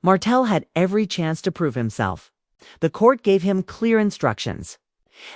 Martell had every chance to prove himself. The court gave him clear instructions.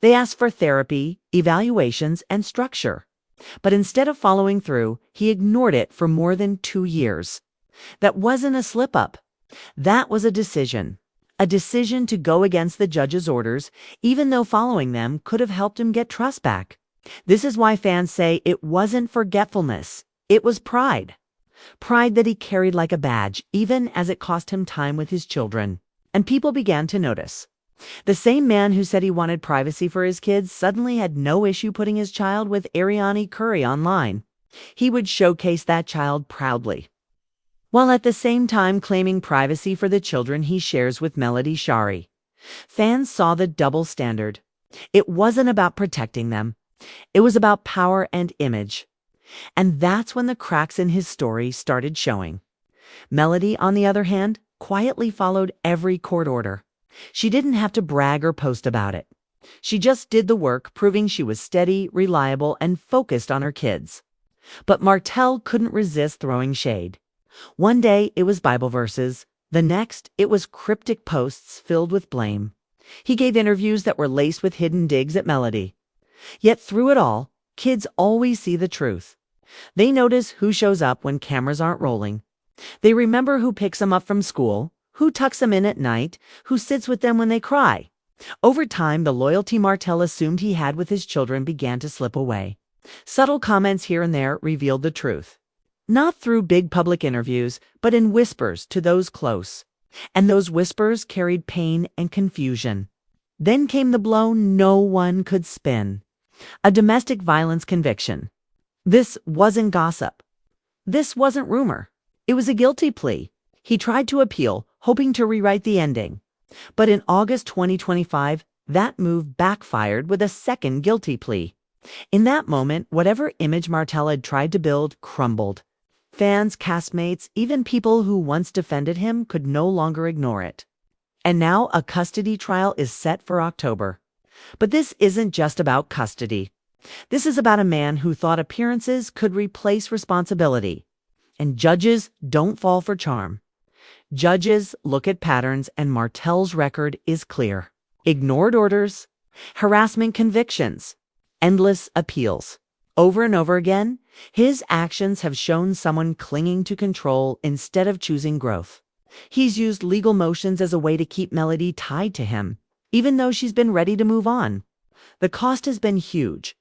They asked for therapy, evaluations, and structure. But instead of following through, he ignored it for more than 2 years. That wasn't a slip-up. That was a decision. A decision to go against the judge's orders, even though following them could have helped him get trust back. This is why fans say it wasn't forgetfulness. It was pride. Pride that he carried like a badge, even as it cost him time with his children. And people began to notice. The same man who said he wanted privacy for his kids suddenly had no issue putting his child with Ariane Curry online. He would showcase that child proudly, while at the same time claiming privacy for the children he shares with Melody Shari. Fans saw the double standard. It wasn't about protecting them. It was about power and image. And that's when the cracks in his story started showing. Melody, on the other hand, quietly followed every court order. She didn't have to brag or post about it. She just did the work, proving she was steady, reliable, and focused on her kids. But Martell couldn't resist throwing shade. One day it was Bible verses. The next, it was cryptic posts filled with blame. He gave interviews that were laced with hidden digs at Melody. Yet through it all, kids always see the truth. They notice who shows up when cameras aren't rolling. They remember who picks them up from school, who tucks them in at night, who sits with them when they cry. Over time, the loyalty Martell assumed he had with his children began to slip away. Subtle comments here and there revealed the truth. Not through big public interviews, but in whispers to those close. And those whispers carried pain and confusion. Then came the blow no one could spin. A domestic violence conviction. This wasn't gossip. This wasn't rumor. It was a guilty plea. He tried to appeal, hoping to rewrite the ending. But in August 2025, that move backfired with a second guilty plea. In that moment, whatever image Martell had tried to build crumbled. Fans, castmates, even people who once defended him could no longer ignore it. And now a custody trial is set for October. But this isn't just about custody. This is about a man who thought appearances could replace responsibility. And judges don't fall for charm. Judges look at patterns, and Martell's record is clear. Ignored orders, harassment convictions, endless appeals. Over and over again, his actions have shown someone clinging to control instead of choosing growth. He's used legal motions as a way to keep Melody tied to him, even though she's been ready to move on. The cost has been huge.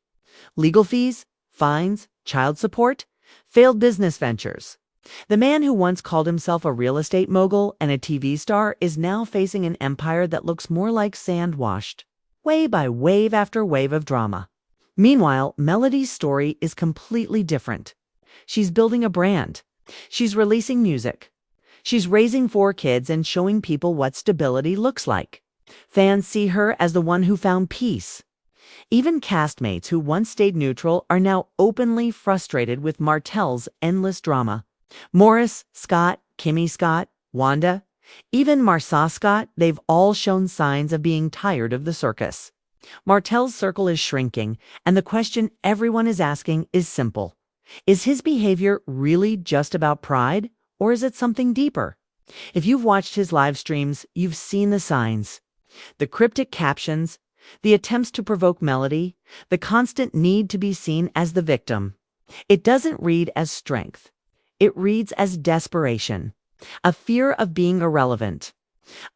Legal fees, fines, child support, failed business ventures. The man who once called himself a real estate mogul and a TV star is now facing an empire that looks more like sand washed, wave by wave after wave of drama. Meanwhile, Melody's story is completely different. She's building a brand. She's releasing music. She's raising 4 kids and showing people what stability looks like. Fans see her as the one who found peace. Even castmates who once stayed neutral are now openly frustrated with Martell's endless drama. Morris, Scott, Kimmy Scott, Wanda, even Marsa Scott, they've all shown signs of being tired of the circus. Martell's circle is shrinking, and the question everyone is asking is simple. Is his behavior really just about pride, or is it something deeper? If you've watched his live streams, you've seen the signs. The cryptic captions, the attempts to provoke Melody, the constant need to be seen as the victim. It doesn't read as strength. It reads as desperation, a fear of being irrelevant,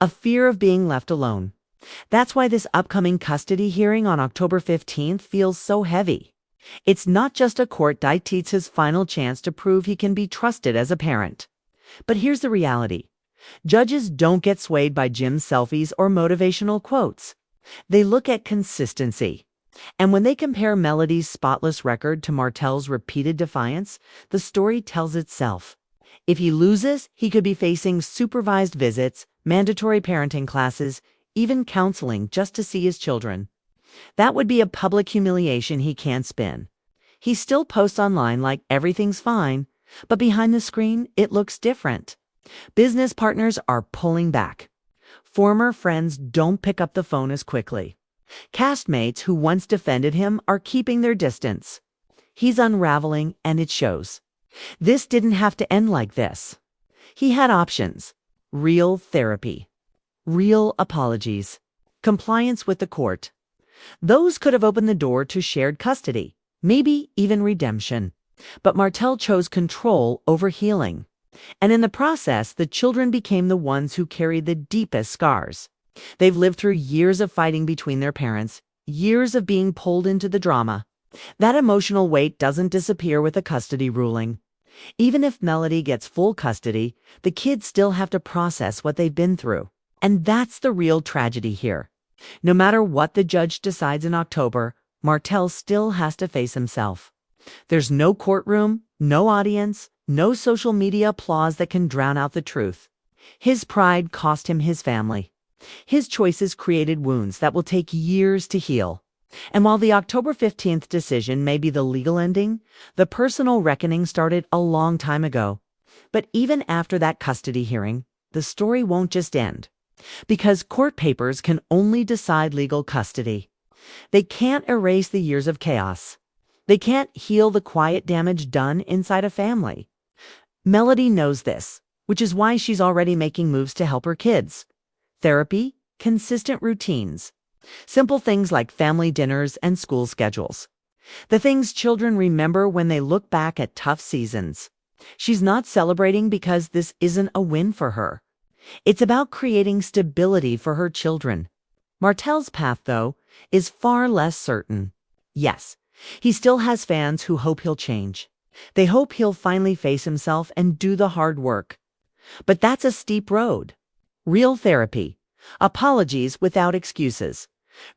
a fear of being left alone. That's why this upcoming custody hearing on October 15th feels so heavy. It's not just a court dictates his final chance to prove he can be trusted as a parent. But here's the reality. Judges don't get swayed by Jim's selfies or motivational quotes. They look at consistency. And when they compare Melody's spotless record to Martell's repeated defiance, the story tells itself. If he loses, he could be facing supervised visits, mandatory parenting classes, even counseling just to see his children. That would be a public humiliation he can't spin. He still posts online like everything's fine, but behind the screen, it looks different. Business partners are pulling back. Former friends don't pick up the phone as quickly. Castmates who once defended him are keeping their distance. He's unraveling, and it shows. This didn't have to end like this. He had options. real therapy, real apologies, compliance with the court. Those could have opened the door to shared custody, maybe even redemption. But Martell chose control over healing. And in the process, the children became the ones who carried the deepest scars. They've lived through years of fighting between their parents, years of being pulled into the drama. That emotional weight doesn't disappear with a custody ruling. Even if Melody gets full custody, the kids still have to process what they've been through. And that's the real tragedy here. No matter what the judge decides in October, Martell still has to face himself. There's no courtroom, no audience, no social media applause that can drown out the truth. His pride cost him his family. His choices created wounds that will take years to heal. And while the October 15th decision may be the legal ending, the personal reckoning started a long time ago. But even after that custody hearing, the story won't just end. Because court papers can only decide legal custody. They can't erase the years of chaos. They can't heal the quiet damage done inside a family. Melody knows this, which is why she's already making moves to help her kids. Therapy, consistent routines, simple things like family dinners and school schedules. The things children remember when they look back at tough seasons. She's not celebrating because this isn't a win for her. It's about creating stability for her children. Martell's path, though, is far less certain. Yes, he still has fans who hope he'll change. They hope he'll finally face himself and do the hard work. But that's a steep road. Real therapy. Apologies without excuses.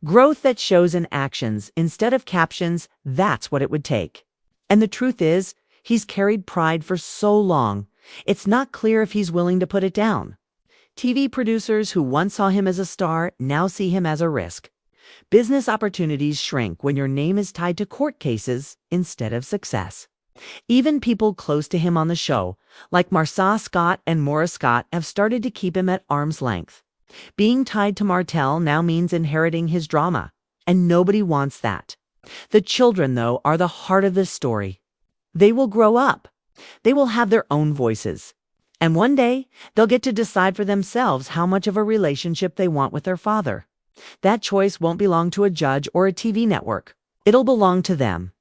Growth that shows in actions instead of captions, that's what it would take. And the truth is, he's carried pride for so long, it's not clear if he's willing to put it down. TV producers who once saw him as a star now see him as a risk. Business opportunities shrink when your name is tied to court cases instead of success. Even people close to him on the show, like Martha Scott and Maura Scott, have started to keep him at arm's length. Being tied to Martell now means inheriting his drama, and nobody wants that. The children, though, are the heart of this story. They will grow up. They will have their own voices. And one day, they'll get to decide for themselves how much of a relationship they want with their father. That choice won't belong to a judge or a TV network. It'll belong to them.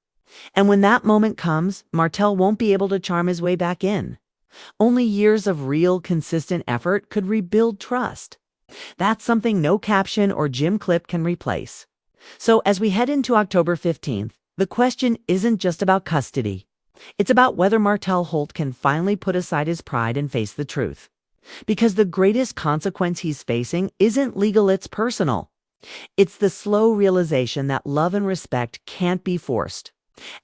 And when that moment comes, Martell won't be able to charm his way back in. Only years of real, consistent effort could rebuild trust. That's something no caption or gym clip can replace. So as we head into October 15th, the question isn't just about custody. It's about whether Martell Holt can finally put aside his pride and face the truth. Because the greatest consequence he's facing isn't legal, it's personal. It's the slow realization that love and respect can't be forced,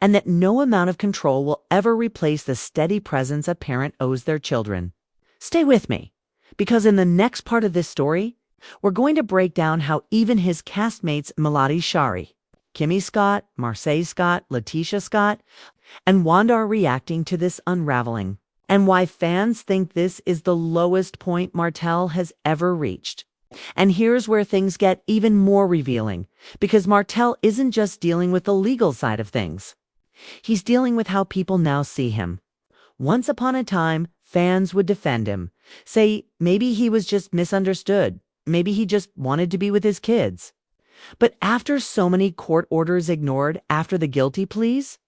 and that no amount of control will ever replace the steady presence a parent owes their children. Stay with me, because in the next part of this story, we're going to break down how even his castmates Melody Shari, Kimmy Scott, Marseille Scott, Letitia Scott, and Wanda are reacting to this unraveling, and why fans think this is the lowest point Martell has ever reached. And here's where things get even more revealing, because Martell isn't just dealing with the legal side of things. He's dealing with how people now see him. Once upon a time, fans would defend him, say maybe he was just misunderstood, maybe he just wanted to be with his kids. But after so many court orders ignored after the guilty pleas,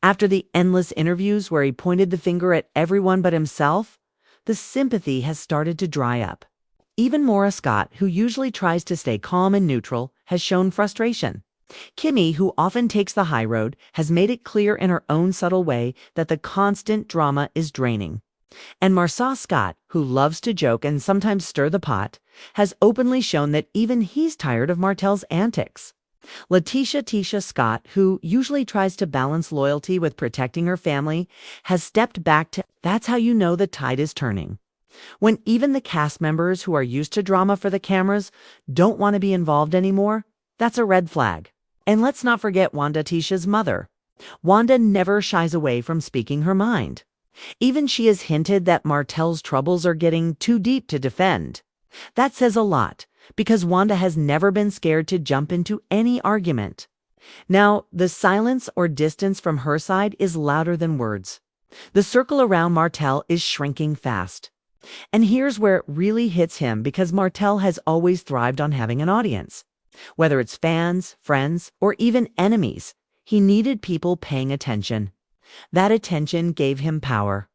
after the endless interviews where he pointed the finger at everyone but himself, the sympathy has started to dry up. Even Maura Scott, who usually tries to stay calm and neutral, has shown frustration. Kimmy, who often takes the high road, has made it clear in her own subtle way that the constant drama is draining. And Martell Scott, who loves to joke and sometimes stir the pot, has openly shown that even he's tired of Martell's antics. Letitia Scott, who usually tries to balance loyalty with protecting her family, has stepped back to, that's how you know the tide is turning. When even the cast members who are used to drama for the cameras don't want to be involved anymore, that's a red flag. And let's not forget Wanda Tisha's mother. Wanda never shies away from speaking her mind. Even she has hinted that Martell's troubles are getting too deep to defend. That says a lot, because Wanda has never been scared to jump into any argument. Now, the silence or distance from her side is louder than words. The circle around Martell is shrinking fast. And here's where it really hits him because Martell has always thrived on having an audience. Whether it's fans, friends, or even enemies, he needed people paying attention. That attention gave him power.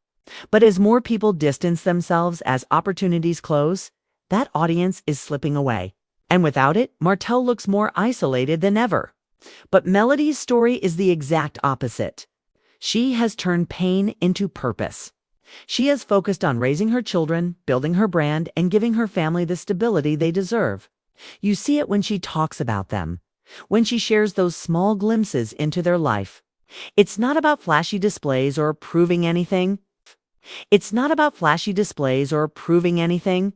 But as more people distance themselves as opportunities close, that audience is slipping away. And without it, Martell looks more isolated than ever. But Melody's story is the exact opposite. She has turned pain into purpose. She has focused on raising her children, building her brand, and giving her family the stability they deserve. You see it when she talks about them, when she shares those small glimpses into their life. It's not about flashy displays or proving anything. It's not about flashy displays or proving anything.